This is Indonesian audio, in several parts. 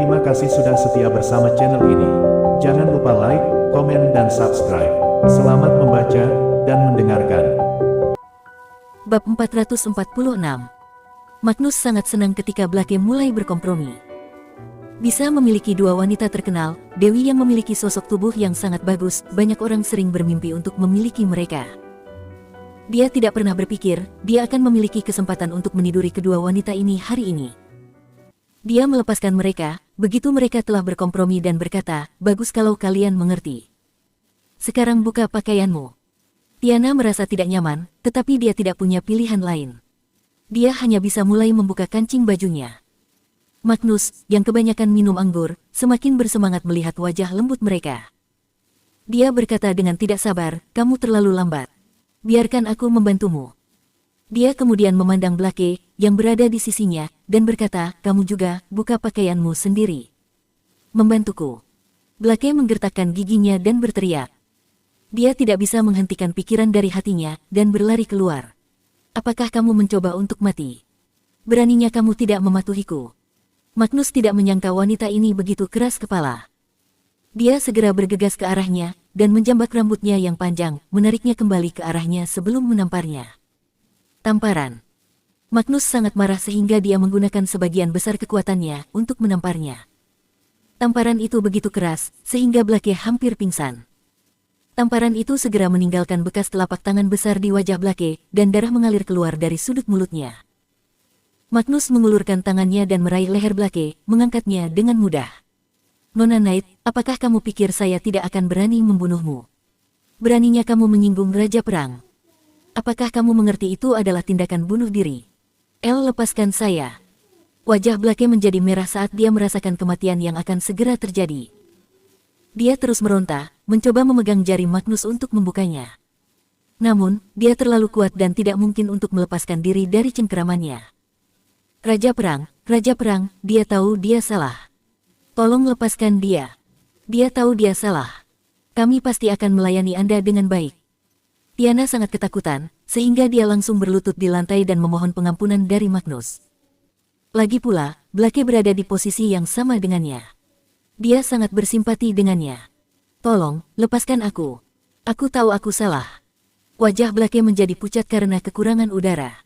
Terima kasih sudah setia bersama channel ini. Jangan lupa like, komen, dan subscribe. Selamat membaca dan mendengarkan. Bab 446. Magnus sangat senang ketika Blake mulai berkompromi. Bisa memiliki dua wanita terkenal, Dewi yang memiliki sosok tubuh yang sangat bagus, banyak orang sering bermimpi untuk memiliki mereka. Dia tidak pernah berpikir, dia akan memiliki kesempatan untuk meniduri kedua wanita ini hari ini. Dia melepaskan mereka, begitu mereka telah berkompromi dan berkata, bagus kalau kalian mengerti. Sekarang buka pakaianmu. Tiana merasa tidak nyaman, tetapi dia tidak punya pilihan lain. Dia hanya bisa mulai membuka kancing bajunya. Magnus, yang kebanyakan minum anggur, semakin bersemangat melihat wajah lembut mereka. Dia berkata dengan tidak sabar, kamu terlalu lambat. Biarkan aku membantumu. Dia kemudian memandang Blake, yang berada di sisinya, dan berkata, kamu juga, buka pakaianmu sendiri. Membantuku. Blake menggertakkan giginya dan berteriak. Dia tidak bisa menghentikan pikiran dari hatinya, dan berlari keluar. Apakah kamu mencoba untuk mati? Beraninya kamu tidak mematuhiku. Magnus tidak menyangka wanita ini begitu keras kepala. Dia segera bergegas ke arahnya, dan menjambak rambutnya yang panjang, menariknya kembali ke arahnya sebelum menamparnya. Tamparan. Magnus sangat marah sehingga dia menggunakan sebagian besar kekuatannya untuk menamparnya. Tamparan itu begitu keras, sehingga Blake hampir pingsan. Tamparan itu segera meninggalkan bekas telapak tangan besar di wajah Blake, dan darah mengalir keluar dari sudut mulutnya. Magnus mengulurkan tangannya dan meraih leher Blake, mengangkatnya dengan mudah. Nona Knight, apakah kamu pikir saya tidak akan berani membunuhmu? Beraninya kamu menyinggung Raja Perang. Apakah kamu mengerti itu adalah tindakan bunuh diri? Lepaskan saya. Wajah Blake menjadi merah saat dia merasakan kematian yang akan segera terjadi. Dia terus meronta, mencoba memegang jari Magnus untuk membukanya. Namun, dia terlalu kuat dan tidak mungkin untuk melepaskan diri dari cengkeramannya. Raja Perang, dia tahu dia salah. Tolong lepaskan dia. Dia tahu dia salah. Kami pasti akan melayani Anda dengan baik. Tiana sangat ketakutan, sehingga dia langsung berlutut di lantai dan memohon pengampunan dari Magnus. Lagi pula, Blake berada di posisi yang sama dengannya. Dia sangat bersimpati dengannya. Tolong, lepaskan aku. Aku tahu aku salah. Wajah Blake menjadi pucat karena kekurangan udara.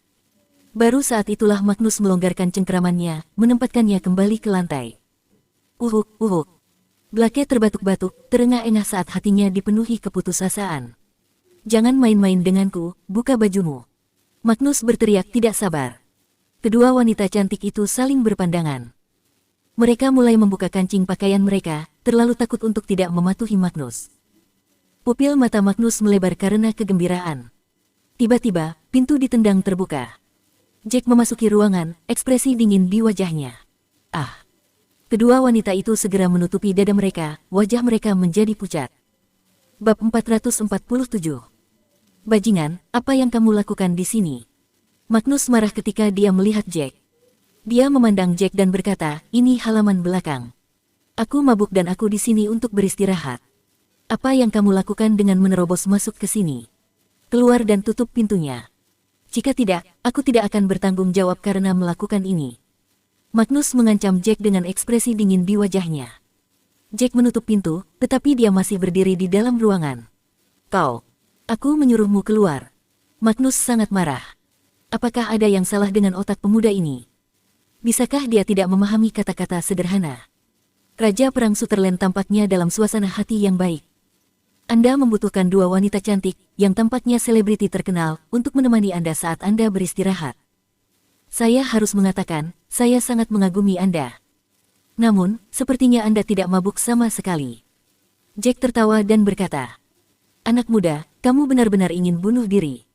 Baru saat itulah Magnus melonggarkan cengkeramannya, menempatkannya kembali ke lantai. Uhuk. Blake terbatuk-batuk, terengah-engah saat hatinya dipenuhi keputusasaan. Jangan main-main denganku, buka bajumu. Magnus berteriak tidak sabar. Kedua wanita cantik itu saling berpandangan. Mereka mulai membuka kancing pakaian mereka, terlalu takut untuk tidak mematuhi Magnus. Pupil mata Magnus melebar karena kegembiraan. Tiba-tiba, pintu ditendang terbuka. Jack memasuki ruangan, ekspresi dingin di wajahnya. Kedua wanita itu segera menutupi dada mereka, wajah mereka menjadi pucat. Bab 447. Bajingan, apa yang kamu lakukan di sini? Magnus marah ketika dia melihat Jack. Dia memandang Jack dan berkata, ini halaman belakang. Aku mabuk dan aku di sini untuk beristirahat. Apa yang kamu lakukan dengan menerobos masuk ke sini? Keluar dan tutup pintunya. Jika tidak, aku tidak akan bertanggung jawab karena melakukan ini. Magnus mengancam Jack dengan ekspresi dingin di wajahnya. Jack menutup pintu, tetapi dia masih berdiri di dalam ruangan. Aku menyuruhmu keluar. Magnus sangat marah. Apakah ada yang salah dengan otak pemuda ini? Bisakah dia tidak memahami kata-kata sederhana? Raja Perang Sutherland tampaknya dalam suasana hati yang baik. Anda membutuhkan dua wanita cantik, yang tampaknya selebriti terkenal, untuk menemani Anda saat Anda beristirahat. Saya harus mengatakan, saya sangat mengagumi Anda. Namun, sepertinya Anda tidak mabuk sama sekali. Jack tertawa dan berkata, anak muda, kamu benar-benar ingin bunuh diri.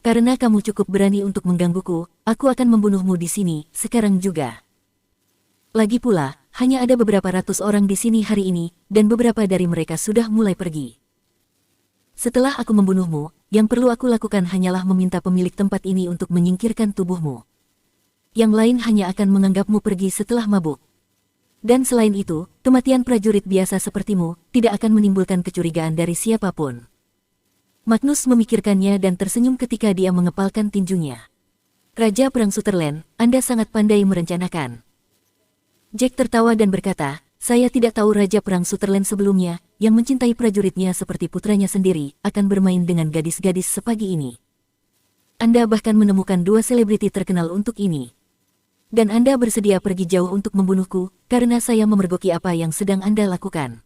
Karena kamu cukup berani untuk menggangguku, aku akan membunuhmu di sini, sekarang juga. Lagi pula, hanya ada beberapa ratus orang di sini hari ini, dan beberapa dari mereka sudah mulai pergi. Setelah aku membunuhmu, yang perlu aku lakukan hanyalah meminta pemilik tempat ini untuk menyingkirkan tubuhmu. Yang lain hanya akan menganggapmu pergi setelah mabuk. Dan selain itu, kematian prajurit biasa sepertimu tidak akan menimbulkan kecurigaan dari siapapun. Magnus memikirkannya dan tersenyum ketika dia mengepalkan tinjunya. Raja Perang Sutherland, Anda sangat pandai merencanakan. Jack tertawa dan berkata, saya tidak tahu Raja Perang Sutherland sebelumnya, yang mencintai prajuritnya seperti putranya sendiri, akan bermain dengan gadis-gadis sepagi ini. Anda bahkan menemukan 2 selebriti terkenal untuk ini. Dan Anda bersedia pergi jauh untuk membunuhku, karena saya memergoki apa yang sedang Anda lakukan.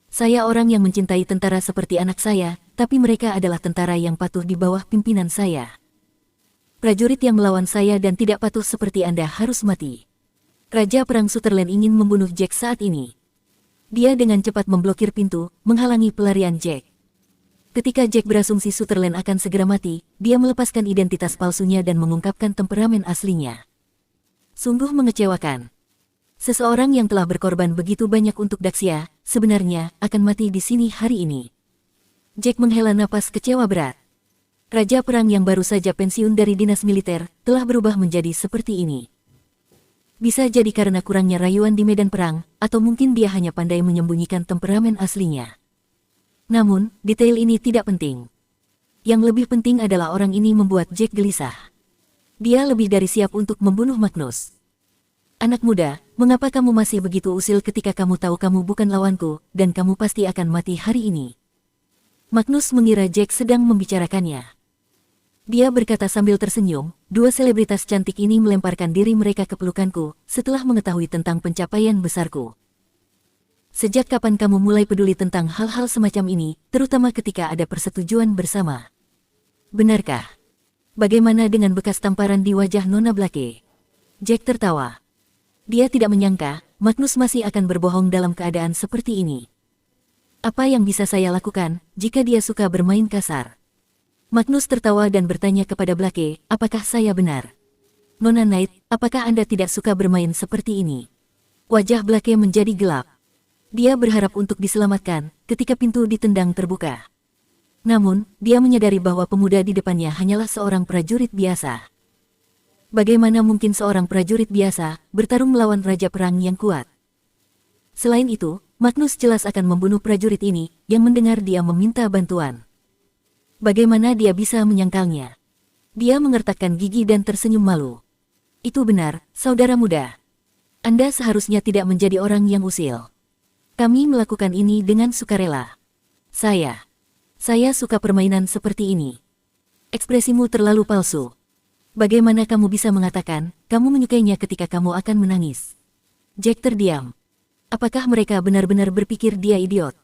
Saya orang yang mencintai tentara seperti anak saya, tapi mereka adalah tentara yang patuh di bawah pimpinan saya. Prajurit yang melawan saya dan tidak patuh seperti Anda harus mati. Raja Perang Sutherland ingin membunuh Jack saat ini. Dia dengan cepat memblokir pintu, menghalangi pelarian Jack. Ketika Jack berasumsi Sutherland akan segera mati, dia melepaskan identitas palsunya dan mengungkapkan temperamen aslinya. Sungguh mengecewakan. Seseorang yang telah berkorban begitu banyak untuk Daxia, sebenarnya akan mati di sini hari ini. Jack menghela napas kecewa berat. Raja Perang yang baru saja pensiun dari dinas militer, telah berubah menjadi seperti ini. Bisa jadi karena kurangnya rayuan di medan perang, atau mungkin dia hanya pandai menyembunyikan temperamen aslinya. Namun, detail ini tidak penting. Yang lebih penting adalah orang ini membuat Jack gelisah. Dia lebih dari siap untuk membunuh Magnus. Anak muda, mengapa kamu masih begitu usil ketika kamu tahu kamu bukan lawanku, dan kamu pasti akan mati hari ini? Magnus mengira Jack sedang membicarakannya. Dia berkata sambil tersenyum, 2 selebritas cantik ini melemparkan diri mereka ke pelukanku, setelah mengetahui tentang pencapaian besarku. Sejak kapan kamu mulai peduli tentang hal-hal semacam ini, terutama ketika ada persetujuan bersama? Benarkah? Bagaimana dengan bekas tamparan di wajah Nona Blake? Jack tertawa. Dia tidak menyangka, Magnus masih akan berbohong dalam keadaan seperti ini. Apa yang bisa saya lakukan, jika dia suka bermain kasar? Magnus tertawa dan bertanya kepada Blake, apakah saya benar? Nona Knight, apakah Anda tidak suka bermain seperti ini? Wajah Blake menjadi gelap. Dia berharap untuk diselamatkan, ketika pintu ditendang terbuka. Namun, dia menyadari bahwa pemuda di depannya hanyalah seorang prajurit biasa. Bagaimana mungkin seorang prajurit biasa bertarung melawan Raja Perang yang kuat? Selain itu, Magnus jelas akan membunuh prajurit ini, yang mendengar dia meminta bantuan. Bagaimana dia bisa menyangkalnya? Dia mengertakkan gigi dan tersenyum malu. Itu benar, saudara muda. Anda seharusnya tidak menjadi orang yang usil. Kami melakukan ini dengan sukarela. Saya suka permainan seperti ini. Ekspresimu terlalu palsu. Bagaimana kamu bisa mengatakan, kamu menyukainya ketika kamu akan menangis? Jack terdiam. Apakah mereka benar-benar berpikir dia idiot?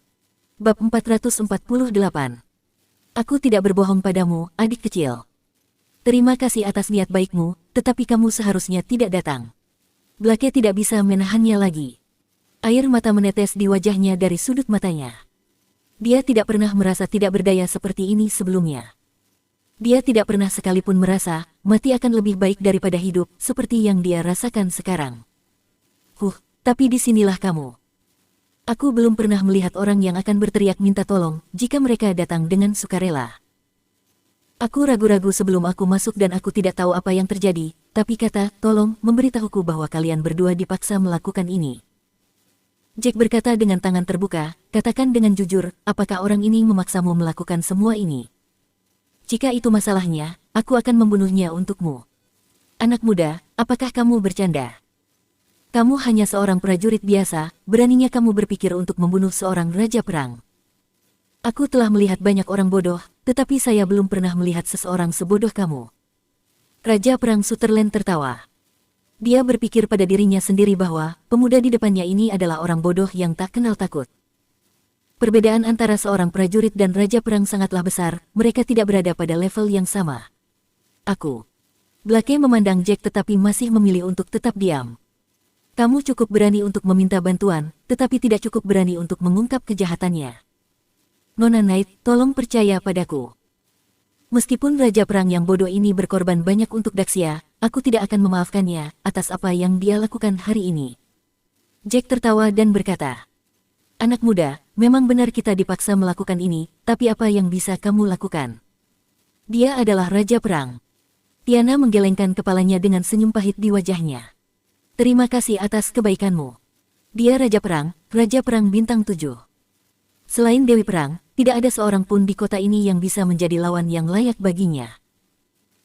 Bab 448. Aku tidak berbohong padamu, adik kecil. Terima kasih atas niat baikmu, tetapi kamu seharusnya tidak datang. Blake tidak bisa menahannya lagi. Air mata menetes di wajahnya dari sudut matanya. Dia tidak pernah merasa tidak berdaya seperti ini sebelumnya. Dia tidak pernah sekalipun merasa, mati akan lebih baik daripada hidup, seperti yang dia rasakan sekarang. Tapi disinilah kamu. Aku belum pernah melihat orang yang akan berteriak minta tolong, jika mereka datang dengan sukarela. Aku ragu-ragu sebelum aku masuk dan aku tidak tahu apa yang terjadi, tapi kata, tolong, memberitahuku bahwa kalian berdua dipaksa melakukan ini. Jack berkata dengan tangan terbuka, katakan dengan jujur, apakah orang ini memaksamu melakukan semua ini? Jika itu masalahnya, aku akan membunuhnya untukmu. Anak muda, apakah kamu bercanda? Kamu hanya seorang prajurit biasa, beraninya kamu berpikir untuk membunuh seorang raja perang. Aku telah melihat banyak orang bodoh, tetapi saya belum pernah melihat seseorang sebodoh kamu. Raja Perang Sutherland tertawa. Dia berpikir pada dirinya sendiri bahwa, pemuda di depannya ini adalah orang bodoh yang tak kenal takut. Perbedaan antara seorang prajurit dan raja perang sangatlah besar, mereka tidak berada pada level yang sama. Blake memandang Jack tetapi masih memilih untuk tetap diam. Kamu cukup berani untuk meminta bantuan, tetapi tidak cukup berani untuk mengungkap kejahatannya. Nona Knight, tolong percaya padaku. Meskipun Raja Perang yang bodoh ini berkorban banyak untuk Daxia, aku tidak akan memaafkannya atas apa yang dia lakukan hari ini. Jack tertawa dan berkata, anak muda, memang benar kita dipaksa melakukan ini, tapi apa yang bisa kamu lakukan? Dia adalah Raja Perang. Tiana menggelengkan kepalanya dengan senyum pahit di wajahnya. Terima kasih atas kebaikanmu. Dia Raja Perang bintang 7. Selain Dewi Perang, tidak ada seorang pun di kota ini yang bisa menjadi lawan yang layak baginya.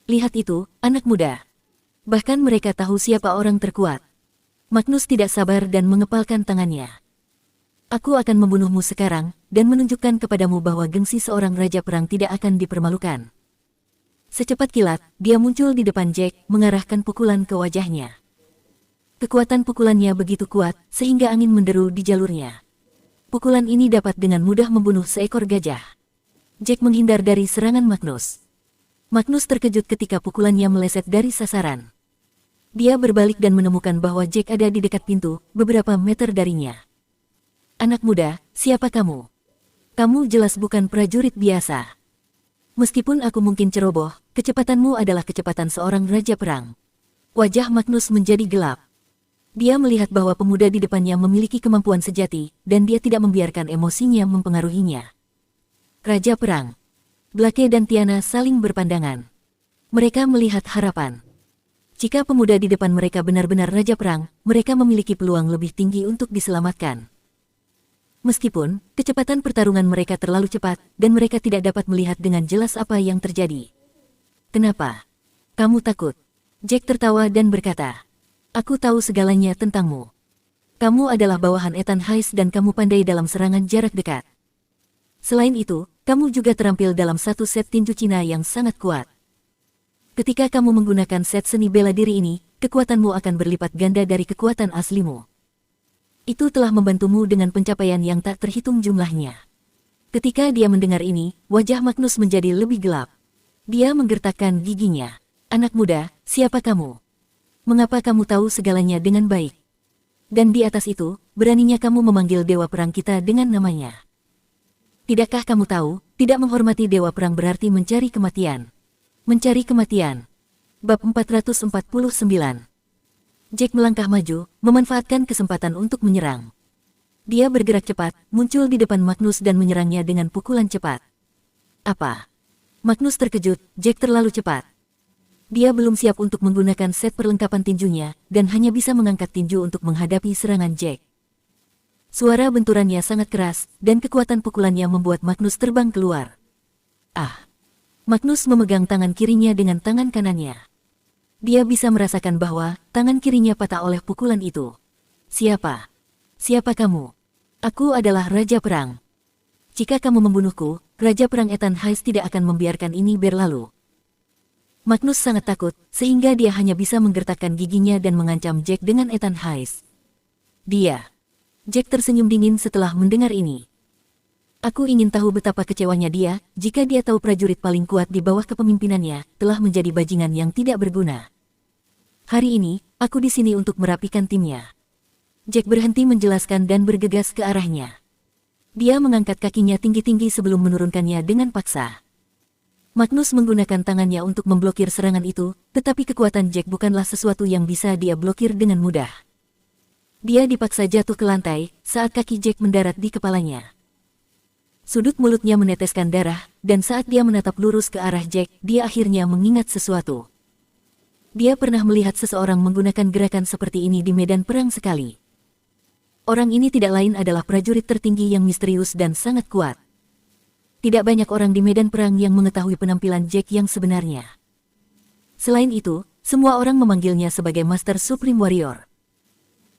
Lihat itu, anak muda. Bahkan mereka tahu siapa orang terkuat. Magnus tidak sabar dan mengepalkan tangannya. Aku akan membunuhmu sekarang, dan menunjukkan kepadamu bahwa gengsi seorang raja perang tidak akan dipermalukan. Secepat kilat, dia muncul di depan Jack, mengarahkan pukulan ke wajahnya. Kekuatan pukulannya begitu kuat, sehingga angin menderu di jalurnya. Pukulan ini dapat dengan mudah membunuh seekor gajah. Jack menghindar dari serangan Magnus. Magnus terkejut ketika pukulannya meleset dari sasaran. Dia berbalik dan menemukan bahwa Jack ada di dekat pintu, beberapa meter darinya. Anak muda, siapa kamu? Kamu jelas bukan prajurit biasa. Meskipun aku mungkin ceroboh, kecepatanmu adalah kecepatan seorang raja perang. Wajah Magnus menjadi gelap. Dia melihat bahwa pemuda di depannya memiliki kemampuan sejati, dan dia tidak membiarkan emosinya mempengaruhinya. Raja perang. Blake dan Tiana saling berpandangan. Mereka melihat harapan. Jika pemuda di depan mereka benar-benar raja perang, mereka memiliki peluang lebih tinggi untuk diselamatkan. Meskipun, kecepatan pertarungan mereka terlalu cepat, dan mereka tidak dapat melihat dengan jelas apa yang terjadi. Kenapa? Kamu takut? Jack tertawa dan berkata, aku tahu segalanya tentangmu. Kamu adalah bawahan Ethan Hayes dan kamu pandai dalam serangan jarak dekat. Selain itu, kamu juga terampil dalam satu set tinju Cina yang sangat kuat. Ketika kamu menggunakan set seni bela diri ini, kekuatanmu akan berlipat ganda dari kekuatan aslimu. Itu telah membantumu dengan pencapaian yang tak terhitung jumlahnya. Ketika dia mendengar ini, wajah Magnus menjadi lebih gelap. Dia menggertakkan giginya. Anak muda, siapa kamu? Mengapa kamu tahu segalanya dengan baik? Dan di atas itu, beraninya kamu memanggil dewa perang kita dengan namanya. Tidakkah kamu tahu, tidak menghormati dewa perang berarti mencari kematian? Mencari kematian. Bab 449. Jack melangkah maju, memanfaatkan kesempatan untuk menyerang. Dia bergerak cepat, muncul di depan Magnus dan menyerangnya dengan pukulan cepat. Apa? Magnus terkejut, Jack terlalu cepat. Dia belum siap untuk menggunakan set perlengkapan tinjunya, dan hanya bisa mengangkat tinju untuk menghadapi serangan Jack. Suara benturannya sangat keras, dan kekuatan pukulannya membuat Magnus terbang keluar. Ah! Magnus memegang tangan kirinya dengan tangan kanannya. Dia bisa merasakan bahwa tangan kirinya patah oleh pukulan itu. Siapa? Siapa kamu? Aku adalah Raja Perang. Jika kamu membunuhku, Raja Perang Ethan Hayes tidak akan membiarkan ini berlalu. Magnus sangat takut, sehingga dia hanya bisa menggertakkan giginya dan mengancam Jack dengan Ethan Hayes. Jack tersenyum dingin setelah mendengar ini. Aku ingin tahu betapa kecewanya dia, jika dia tahu prajurit paling kuat di bawah kepemimpinannya telah menjadi bajingan yang tidak berguna. Hari ini, aku di sini untuk merapikan timnya. Jack berhenti menjelaskan dan bergegas ke arahnya. Dia mengangkat kakinya tinggi-tinggi sebelum menurunkannya dengan paksa. Magnus menggunakan tangannya untuk memblokir serangan itu, tetapi kekuatan Jack bukanlah sesuatu yang bisa dia blokir dengan mudah. Dia dipaksa jatuh ke lantai saat kaki Jack mendarat di kepalanya. Sudut mulutnya meneteskan darah, dan saat dia menatap lurus ke arah Jack, dia akhirnya mengingat sesuatu. Dia pernah melihat seseorang menggunakan gerakan seperti ini di medan perang sekali. Orang ini tidak lain adalah prajurit tertinggi yang misterius dan sangat kuat. Tidak banyak orang di medan perang yang mengetahui penampilan Jack yang sebenarnya. Selain itu, semua orang memanggilnya sebagai Master Supreme Warrior.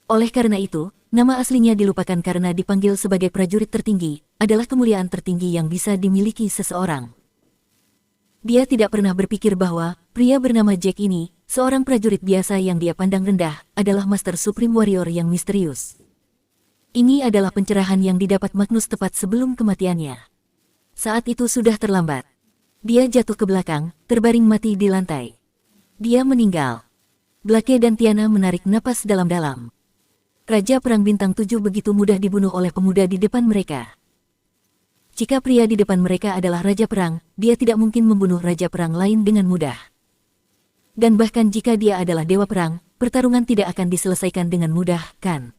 Oleh karena itu, nama aslinya dilupakan karena dipanggil sebagai prajurit tertinggi, adalah kemuliaan tertinggi yang bisa dimiliki seseorang. Dia tidak pernah berpikir bahwa pria bernama Jack ini, seorang prajurit biasa yang dia pandang rendah, adalah Master Supreme Warrior yang misterius. Ini adalah pencerahan yang didapat Magnus tepat sebelum kematiannya. Saat itu sudah terlambat. Dia jatuh ke belakang, terbaring mati di lantai. Dia meninggal. Blake dan Tiana menarik napas dalam-dalam. Raja Perang Bintang 7 begitu mudah dibunuh oleh pemuda di depan mereka. Jika pria di depan mereka adalah Raja Perang, dia tidak mungkin membunuh Raja Perang lain dengan mudah. Dan bahkan jika dia adalah Dewa Perang, pertarungan tidak akan diselesaikan dengan mudah, kan?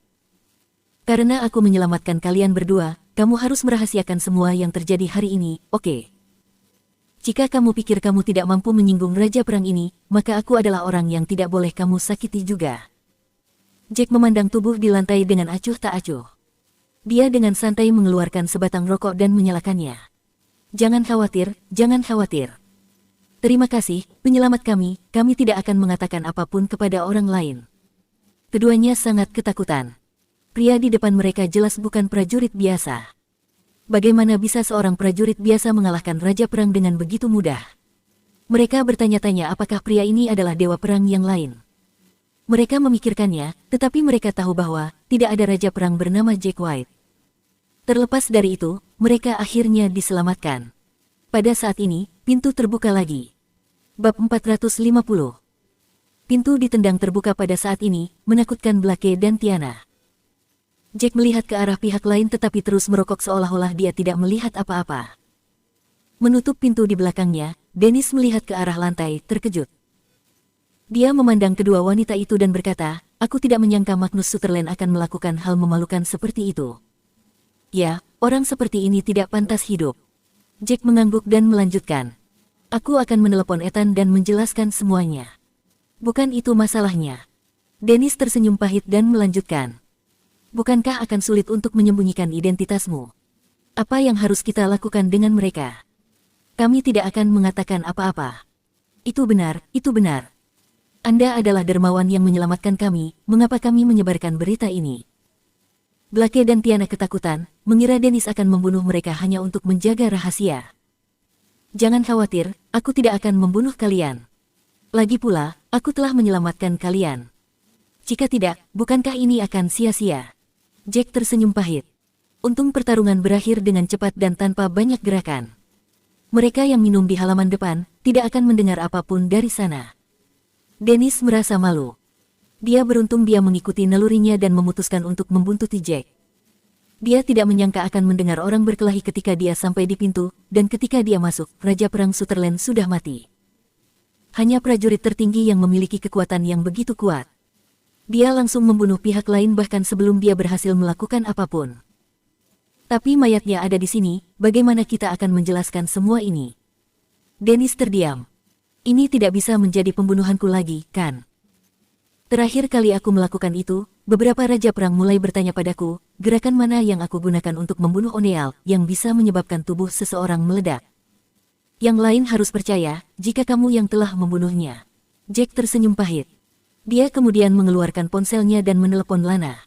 Karena aku menyelamatkan kalian berdua, kamu harus merahasiakan semua yang terjadi hari ini, oke? Jika kamu pikir kamu tidak mampu menyinggung Raja Perang ini, maka aku adalah orang yang tidak boleh kamu sakiti juga. Jack memandang tubuh di lantai dengan acuh tak acuh. Dia dengan santai mengeluarkan sebatang rokok dan menyalakannya. Jangan khawatir, jangan khawatir. Terima kasih, penyelamat kami tidak akan mengatakan apapun kepada orang lain. Keduanya sangat ketakutan. Pria di depan mereka jelas bukan prajurit biasa. Bagaimana bisa seorang prajurit biasa mengalahkan raja perang dengan begitu mudah? Mereka bertanya-tanya apakah pria ini adalah dewa perang yang lain. Mereka memikirkannya, tetapi mereka tahu bahwa tidak ada raja perang bernama Jack White. Terlepas dari itu, mereka akhirnya diselamatkan. Pada saat ini, pintu terbuka lagi. Bab 450. Pintu ditendang terbuka pada saat ini, menakutkan Blake dan Tiana. Jack melihat ke arah pihak lain tetapi terus merokok seolah-olah dia tidak melihat apa-apa. Menutup pintu di belakangnya, Dennis melihat ke arah lantai, terkejut. Dia memandang kedua wanita itu dan berkata, "Aku tidak menyangka Magnus Sutherland akan melakukan hal memalukan seperti itu. Ya, orang seperti ini tidak pantas hidup." Jack mengangguk dan melanjutkan, "Aku akan menelepon Ethan dan menjelaskan semuanya. Bukan itu masalahnya." Dennis tersenyum pahit dan melanjutkan, "Bukankah akan sulit untuk menyembunyikan identitasmu? Apa yang harus kita lakukan dengan mereka? Kami tidak akan mengatakan apa-apa." Itu benar, itu benar. Anda adalah dermawan yang menyelamatkan kami, mengapa kami menyebarkan berita ini? Blake dan Tiana ketakutan, mengira Dennis akan membunuh mereka hanya untuk menjaga rahasia. "Jangan khawatir, aku tidak akan membunuh kalian. Lagi pula, aku telah menyelamatkan kalian. Jika tidak, bukankah ini akan sia-sia?" Jack tersenyum pahit. Untung pertarungan berakhir dengan cepat dan tanpa banyak gerakan. Mereka yang minum di halaman depan, tidak akan mendengar apapun dari sana. Dennis merasa malu. Dia beruntung dia mengikuti nalurinya dan memutuskan untuk membuntuti Jack. Dia tidak menyangka akan mendengar orang berkelahi ketika dia sampai di pintu, dan ketika dia masuk, Raja Perang Sutherland sudah mati. Hanya prajurit tertinggi yang memiliki kekuatan yang begitu kuat. Dia langsung membunuh pihak lain bahkan sebelum dia berhasil melakukan apapun. Tapi mayatnya ada di sini, bagaimana kita akan menjelaskan semua ini? Dennis terdiam. Ini tidak bisa menjadi pembunuhanku lagi, kan? Terakhir kali aku melakukan itu, beberapa raja perang mulai bertanya padaku, gerakan mana yang aku gunakan untuk membunuh Oneal yang bisa menyebabkan tubuh seseorang meledak. Yang lain harus percaya, jika kamu yang telah membunuhnya. Jack tersenyum pahit. Dia kemudian mengeluarkan ponselnya dan menelepon Lana.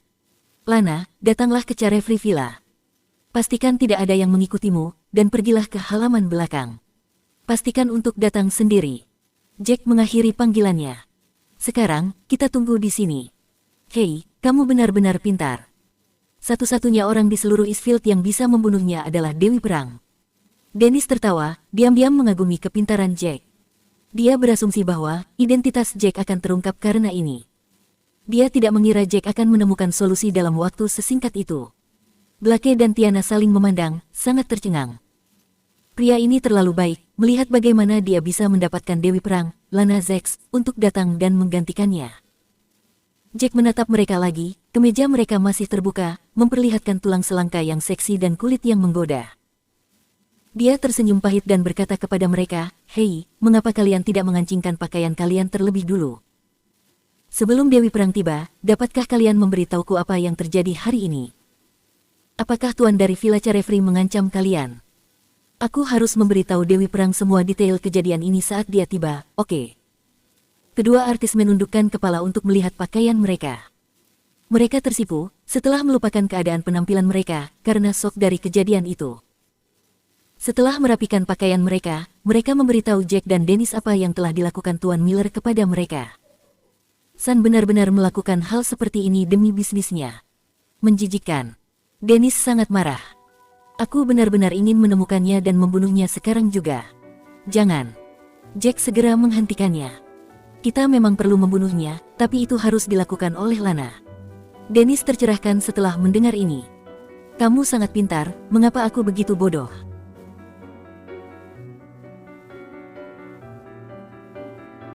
"Lana, datanglah ke Carefree Villa. Pastikan tidak ada yang mengikutimu, dan pergilah ke halaman belakang. Pastikan untuk datang sendiri." Jack mengakhiri panggilannya. "Sekarang, kita tunggu di sini. Hei, kamu benar-benar pintar. Satu-satunya orang di seluruh Eastfield yang bisa membunuhnya adalah Dewi Perang." Dennis tertawa, diam-diam mengagumi kepintaran Jack. Dia berasumsi bahwa identitas Jack akan terungkap karena ini. Dia tidak mengira Jack akan menemukan solusi dalam waktu sesingkat itu. Blake dan Tiana saling memandang, sangat tercengang. Pria ini terlalu baik, melihat bagaimana dia bisa mendapatkan Dewi Perang, Lana Zex, untuk datang dan menggantikannya. Jack menatap mereka lagi, kemeja mereka masih terbuka, memperlihatkan tulang selangka yang seksi dan kulit yang menggoda. Dia tersenyum pahit dan berkata kepada mereka, "Hei, mengapa kalian tidak mengancingkan pakaian kalian terlebih dulu? Sebelum Dewi Perang tiba, dapatkah kalian memberitahuku apa yang terjadi hari ini? Apakah tuan dari Villa Carefree mengancam kalian? Aku harus memberitahu Dewi Perang semua detail kejadian ini saat dia tiba, oke?" Kedua artis menundukkan kepala untuk melihat pakaian mereka. Mereka tersipu, setelah melupakan keadaan penampilan mereka, karena shock dari kejadian itu. Setelah merapikan pakaian mereka, mereka memberitahu Jack dan Dennis apa yang telah dilakukan Tuan Miller kepada mereka. Sun benar-benar melakukan hal seperti ini demi bisnisnya. Menjijikkan. Dennis sangat marah. "Aku benar-benar ingin menemukannya dan membunuhnya sekarang juga." "Jangan." Jack segera menghentikannya. "Kita memang perlu membunuhnya, tapi itu harus dilakukan oleh Lana." Dennis tercerahkan setelah mendengar ini. "Kamu sangat pintar, mengapa aku begitu bodoh?"